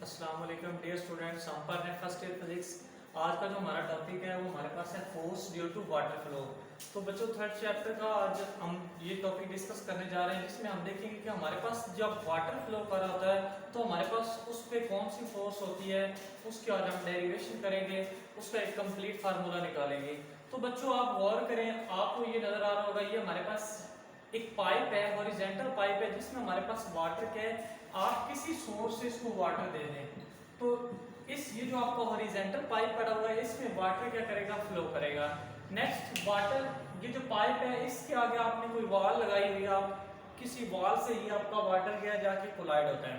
अस्सलाम वालेकुम dear students, हम पढ़ रहे हैं फर्स्ट ईयर फिजिक्स। आज का जो हमारा टॉपिक है वो हमारे पास है force due to water flow. तो बच्चों थर्ड चैप्टर का आज हम ये टॉपिक डिस्कस करने जा रहे हैं, जिसमें हम देखेंगे कि हमारे पास जब वाटर फ्लो कर रहा होता है तो हमारे पास उस पर कौन सी फोर्स होती है, उसके आज हम डेरिवेशन करेंगे, उसका एक कंप्लीट फार्मूला निकालेंगे। तो बच्चों आप गौर करें, आपको ये नजर आ रहा होगा, ये हमारे पास एक पाइप है, हॉरिजॉन्टल पाइप है, जिसमें हमारे पास वाटर के आप किसी सोर्स से इसको वाटर दे दें तो इस ये जो आपका हॉरिजॉन्टल पाइप पड़ा हुआ है इसमें वाटर क्या करेगा, फ्लो करेगा। नेक्स्ट वाटर, ये जो पाइप है इसके आगे आपने कोई वॉल लगाई हुई है, आप किसी वॉल से ही आपका वाटर गया जाके कोलाइड होता है।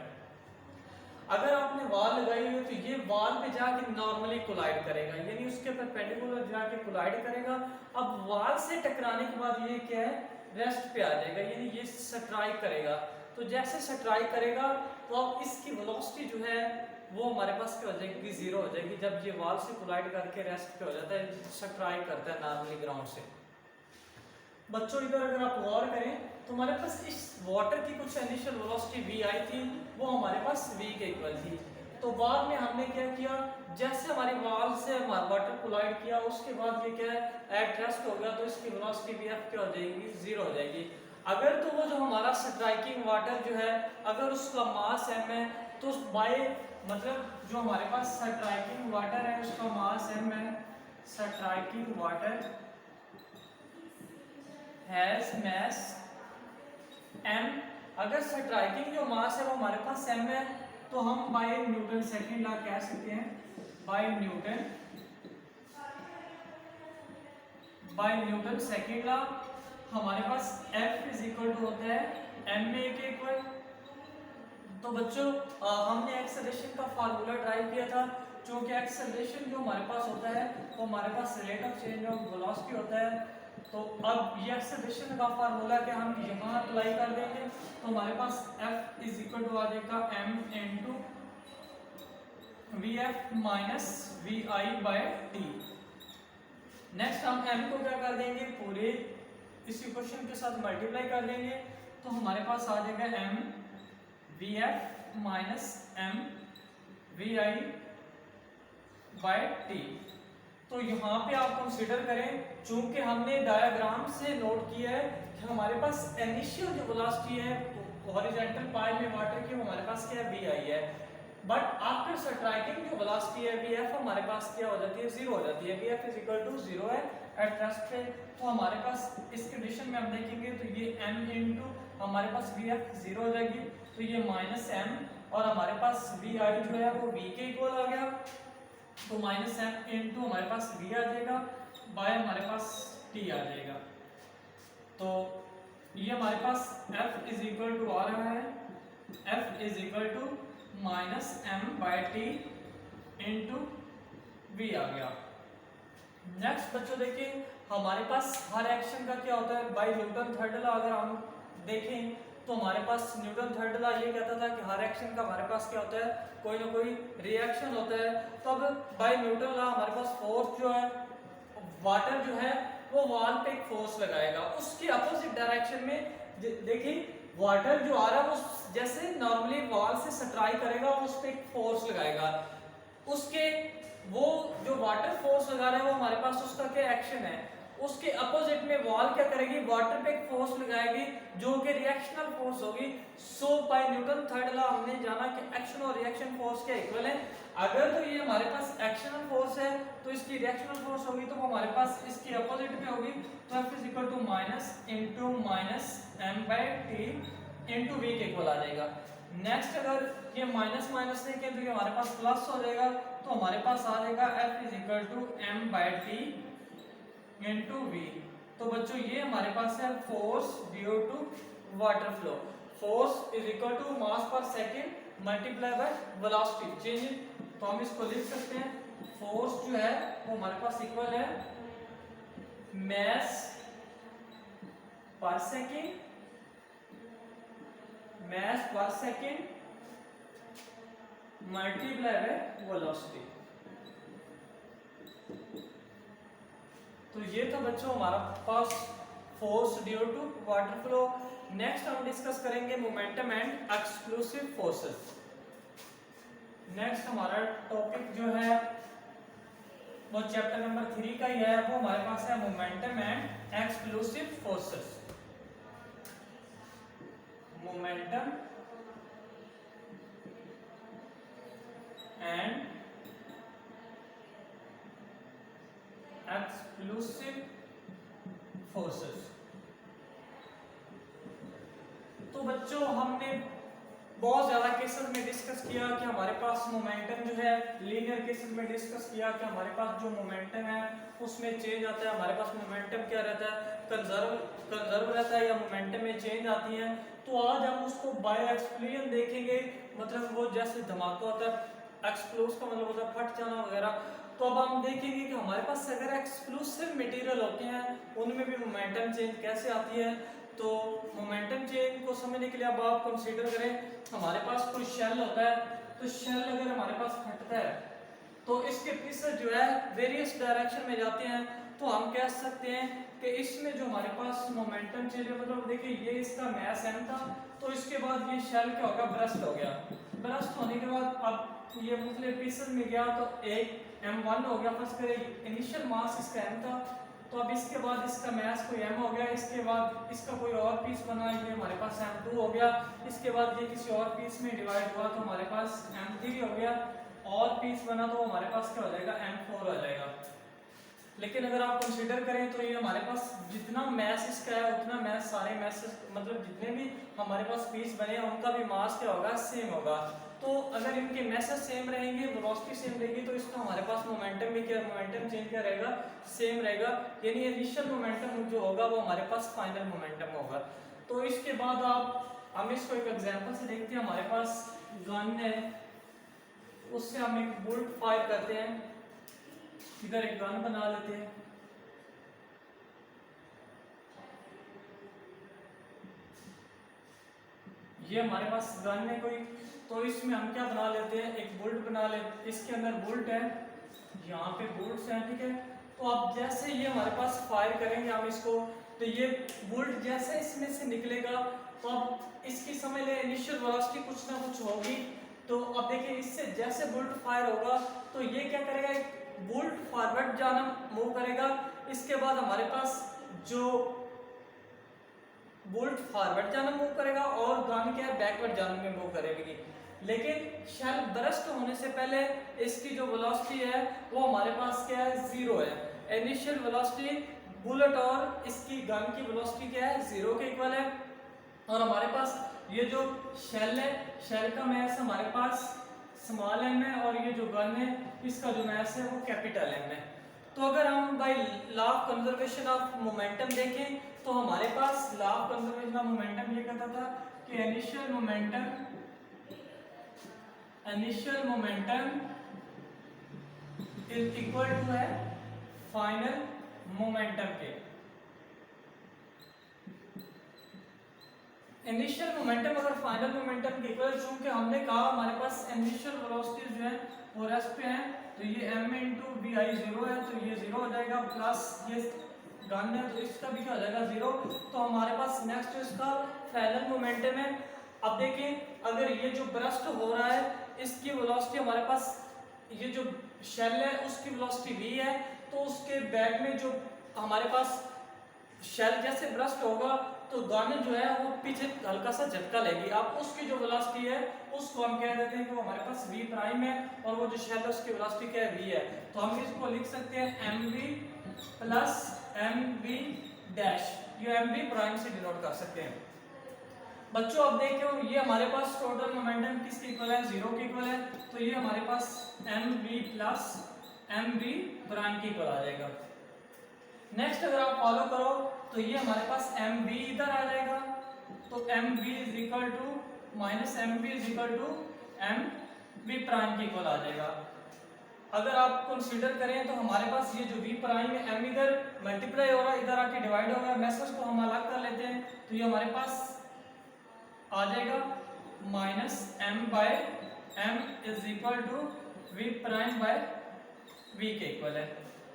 अगर आपने वॉल लगाई हुई है तो ये वॉल पे जाके नॉर्मली कोलाइड करेगा, यानी उसके परपेंडिकुलर जाके कोलाइड करेगा। अब वॉल से टकराने के बाद ये क्या है, रेस्ट पे आ जाएगा, यानी ये स्ट्राइक करेगा। तो जैसे स्ट्राइक करेगा तो अब इसकी वेलोसिटी जो है वो हमारे पास क्या हो जाएगी, जीरो हो जाएगी, जब ये वॉल से कोलाइड करके रेस्ट पे हो जाता है, स्ट्राइक करता है नॉर्मली ग्राउंड से। बच्चों इधर अगर आप गौर करें तो हमारे पास इस वाटर की कुछ इनिशियल वेलोसिटी v आई थी, वो हमारे पास v के इक्वल थी। तो बाद में हमने क्या किया, जैसे हमारी वॉल से हमारा वाटर कोलाइड किया उसके बाद ये क्या है, एट रेस्ट हो गया, तो इसकी वेलोसिटी vf क्या हो जाएगी, जीरो हो जाएगी। अगर तो वो जो हमारा स्ट्राइकिंग वाटर जो है, अगर उसका मास m है तो बाय मतलब जो हमारे पास स्ट्राइकिंग वाटर है उसका मास m है, striking water has mass m। अगर स्ट्राइकिंग जो मास है वो हमारे पास m है तो हम बाय न्यूटन सेकंड लॉ कह सकते हैं, बाय न्यूटन सेकंड लॉ हमारे पास F इज इक्वल टू होता है ma के इक्वल। तो बच्चों हमने एक्सेलरेशन का फार्मूला ड्राइव किया था, क्योंकि एक्सेलरेशन जो हमारे पास होता है वो हमारे पास rate of change of velocity होता है। तो अब ये एक्सेलरेशन का फार्मूला के हम यहाँ अप्लाई कर देंगे तो हमारे पास F इज इक्वल टू आ जाएगा m into v f minus v i by t. Next हम m को क्या कर देंगे, पूरे इस इक्वेशन के साथ मल्टीप्लाई कर देंगे तो हमारे पास आ जाएगा m v f minus m v i by t. तो यहाँ पे आप कंसीडर करें, चूंकि हमने डायग्राम से नोट किया है कि हमारे पास इनिशियल जो वेलोसिटी है हॉरिजॉन्टल पाइप में वाटर की, वो हमारे पास क्या है, वी आई है, बट आफ्टर स्ट्राइकिंग जो वेलोसिटी है वी एफ हमारे पास क्या हो जाती है, जीरो हो जाती है। V f is equal to zero है एट रेस्ट पे। तो हमारे पास इस कंडीशन में हम देखेंगे तो ये m इंटू हमारे पास वी एफ जीरो हो जाएगी, तो ये माइनस m और हमारे पास वी आई जो है वो v के इक्वल आ गया, तो माइनस m इंटू हमारे पास v आ जाएगा बाय हमारे पास t आ जाएगा। तो ये हमारे पास f इज इक्वल टू आ रहा है, f is equal to minus m by T into V आ गया। नेक्स्ट बच्चों देखिए, हमारे पास हर एक्शन का क्या होता है, बाय न्यूटन थर्ड लॉ अगर हम देखें तो हमारे पास न्यूटन थर्ड लॉ ये कहता था कि हर एक्शन का हमारे पास क्या होता है, कोई ना कोई रिएक्शन होता है। तो अब बाय न्यूटन लॉ हमारे पास फोर्स जो है, वाटर जो है वो वॉल पे एक फोर्स लगाएगा, उसके अपोजिट डायरेक्शन में देखिए वाटर जो आ रहा है वो जैसे नॉर्मली वॉल से स्ट्राइक करेगा उस पे एक फोर्स लगाएगा, उसके वो जो वाटर फोर्स लगा रहा है वो हमारे पास उसका क्या एक्शन है, उसके अपोजिट में वॉल क्या करेगी, वाटर पे एक फोर्स लगाएगी जो कि रिएक्शनल फोर्स होगी। सो बाय न्यूटन थर्ड लॉ हमने जाना कि एक्शन और रिएक्शन फोर्स के इक्वल है। अगर तो ये हमारे पास एक्शनल फोर्स है तो इसकी रिएक्शनल फोर्स होगी तो वो हमारे पास इसकी अपोजिट में होगी, तो F is equal to minus into minus m by T into v के इक्वल आ जाएगा। नेक्स्ट अगर ये माइनस माइनस लेके तो ये हमारे पास प्लस हो जाएगा, तो हमारे पास आ जाएगा F is equal to m by T into V. तो बच्चों ये हमारे पास है force due to water flow. Force is equal to mass पर second multiply by velocity change. तो हम इसको लिख सकते हैं, फोर्स जो है वो हमारे पास इक्वल है मास पर सेकेंड, मास पर सेकेंड मल्टीप्लाई बाय वेलोसिटी। तो ये था बच्चों हमारा पास force due to water flow. Next हम डिस्कस करेंगे momentum and exclusive forces. Next हमारा टॉपिक जो है वो चैप्टर नंबर 3 का ही है। वो हमारे पास है momentum and explosive forces. Momentum and explosive forces. तो बच्चों हमने बहुत ज्यादा केसेस में डिस्कस किया कि हमारे पास मोमेंटम जो है, लीनियर केसेस में डिस्कस किया कि हमारे पास जो मोमेंटम है उसमें चेंज आता है। हमारे पास मोमेंटम क्या रहता है, कंजर्व रहता है या मोमेंटम में चेंज आती है। तो आज हम उसको बाय एक्सप्लोजन देखेंगे, मतलब वो जैसे धमाका होता है, एक्सप्लोज का मतलब होता है फट जाना वगैरह। तो अब हम देखेंगे कि हमारे पास अगर एक्सप्लोसिव मटेरियल होते हैं उनमें भी मोमेंटम चेंज कैसे आती है। तो मोमेंटम चेंज को समझने के लिए अब आप कंसीडर करें हमारे पास कोई शेल होता है, तो शेल अगर हमारे पास फटता है तो इसके पीसेस जो है वेरियस डायरेक्शन में जाते हैं। तो हम कह सकते हैं कि इसमें जो हमारे पास मोमेंटम चेंज है, मतलब देखिए ये इसका मैस m था, तो इसके बाद ये शेल क्या होगा, ब्रस्ट हो गया। ब्रस्ट होने के बाद अब ये मुख्तलिफ पीसेस में गया तो एक m1 हो गया। फर्स्ट करें इनिशियल मास इसका m था, तो अब इसके बाद इसका मैस कोई m हो गया। इसके बाद इसका कोई और पीस बना, ये हमारे पास m2 हो गया। इसके बाद ये किसी और पीस में डिवाइड हुआ तो हमारे पास m3 हो गया। और पीस बना तो हमारे पास क्या हो जाएगा, m4 हो जाएगा। लेकिन अगर आप कंसीडर करें तो ये हमारे पास जितना मैस इसका है उतना मैस सारे मैस, मतलब जितने भी हमारे पास पीस बने उनका भी मास क्या होगा, सेम होगा। तो अगर इनके मैसेज सेम रहेंगे, वेलोसिटी सेम रहेगी, तो इसका हमारे पास मोमेंटम भी क्या, मोमेंटम चेंज क्या रहेगा, सेम रहेगा। यानी इनिशियल मोमेंटम जो होगा वो हमारे पास फाइनल मोमेंटम होगा। तो इसके बाद हम इसको एक एग्जांपल से देखते हैं। हमारे पास गन है, उससे हम एक बुलेट फायर करते हैं। इधर एक गन बना लेते हैं, ये हमारे पास गन है कोई, तो इसमें हम क्या बना लेते हैं, एक बुलेट बना लेते। इसके अंदर बुलेट है, यहाँ पे बुलेट्स हैं, ठीक है। तो अब जैसे ये हमारे पास फायर करेंगे हम इसको, तो ये बुलेट जैसे इसमें से निकलेगा तो अब इसकी समझ ले इनिशियल वेलोसिटी कुछ ना कुछ होगी। तो अब देखिए इससे जैसे बुलेट फायर होगा तो ये क्या करेगा, बुलेट फॉरवर्ड जाना मूव करेगा। इसके बाद हमारे पास जो बुलेट फॉरवर्ड जाना मूव करेगा और गन क्या है, बैकवर्ड जाने में मूव करेगी। लेकिन शेल बर्स्ट होने से पहले इसकी जो वेलोसिटी है वो हमारे पास क्या है, जीरो है। इनिशियल वेलोसिटी बुलेट और इसकी गन की वेलोसिटी क्या है, जीरो के इक्वल है। और हमारे पास ये जो शेल है, शेल का मैस हमारे पास स्मॉल m है और ये जो गन है इसका जो मैस है वो कैपिटल M है। तो अगर हम by law of conservation of momentum देखें तो हमारे पास law of conservation of momentum ये कहता था कि initial momentum is equal to है फाइनल मोमेंटम के। इनिशियल मोमेंटम अगर फाइनल मोमेंटम के इक्वल, चूंकि हमने कहा हमारे पास इनिशियल वेलोसिटी जो है वो रेस्ट पे है, तो ये m into v i zero है, तो ये जीरो हो जाएगा, प्लस ये गन है तो इसका भी क्या हो जाएगा, जीरो। तो हमारे पास नेक्स्ट इसका फाइनल मोमेंटम है। अब देखिए अगर ये जो ब्रस्ट हो रहा है इसकी वेलोसिटी हमारे पास, ये जो शेल है उसकी वेलोसिटी v है, तो उसके बैक में जो हमारे पास शेल जैसे ब्रस्ट होगा तो गन जो है वो पीछे हल्का सा झटका लेगी। अब उसकी जो वेलोसिटी है उसको हम कह देते हैं कि वो हमारे पास v प्राइम है और वो जो शेल है उसकी वेलोसिटी क्या है, v है। तो हम इसको लिख सकते हैं mv प्लस mv डैश, ये mv प्राइम से डिनोट कर सकते हैं। बच्चों अब देखिए ये हमारे पास टोटल मोमेंटम किसके इक्वल है, जीरो के इक्वल है, तो ये हमारे पास mv प्लस mv प्राइम के इक्वल आ जाएगा। नेक्स्ट अगर आप फॉलो करो तो ये हमारे पास mv इधर आ जाएगा, तो mv is equal to minus mv is equal to mv prime के इक्वल आ जाएगा। अगर आप कंसीडर करें तो हमारे पास ये जो v प्राइम है m इधर मल्टीप्लाई हो रहा है, इधर आके डिवाइड हो गया, मैसेज को हम अलग कर लेते हैं, तो ये हमारे पास आ जाएगा minus m by m is equal to v prime by v के इक्वल है।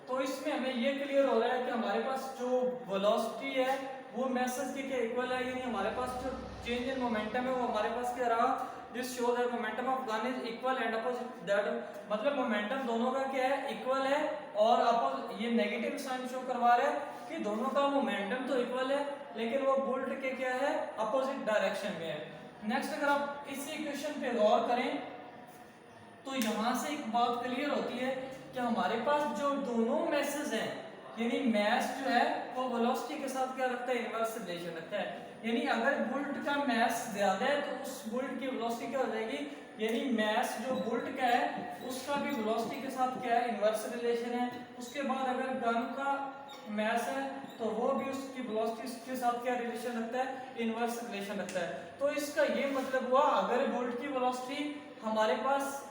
तो इसमें हमें ये क्लियर हो रहा है कि हमारे पास जो वेलोसिटी है वो मैसेज के इक्वल है, यानी हमारे पास जो चेंज इन मोमेंटम है वो हमारे पास क्या रहा, this show that momentum of gun is equal and opposite that, मतलब मोमेंटम दोनों का क्या है, इक्वल है, और अपोजिट ये नेगेटिव साइन शो करवा रहा है कि दोनों का मोमेंटम तो इक्वल है लेकिन वो बुलेट के क्या है, अपोजिट डायरेक्शन में है। नेक्स्ट अगर आप इसी इक्वेशन पे गौर करें तो यहां से एक बात क्लियर होती है कि हमारे पास जो दोनों मैसेज हैं, यानी मैस जो है वो वेलोसिटी के साथ क्या रखता है, इनवर्स रिलेशन रखता है। यानी अगर बुलेट का मैस ज्यादा है तो उस बुलेट की वेलोसिटी क्या हो जाएगी, यानी मैस जो बुलेट का है उसका भी वेलोसिटी के साथ क्या है, इनवर्स रिलेशन है। उसके बाद अगर गन का मैस है तो वो भी उसकी वेलोसिटी के साथ क्या रिलेशन रखता है, इनवर्स रिलेशन रखता है। तो इसका ये मतलब हुआ अगर बुलेट की वेलोसिटी हमारे पास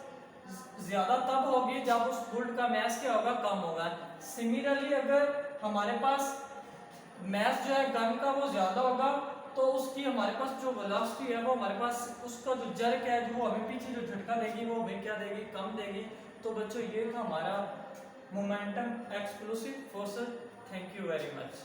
ज्यादा तब होगी जब उस बुलेट का मैस क्या होगा, कम होगा। सिमिलरली अगर हमारे पास मैस जो है गन का वो ज्यादा होगा तो उसकी हमारे पास जो वेलोसिटी है वो हमारे पास उसका जो जर्क है जो हमें पीछे जो झटका देगी वो हमें क्या देगी, कम देगी। तो बच्चों ये था हमारा momentum explosive forces. Thank you very much.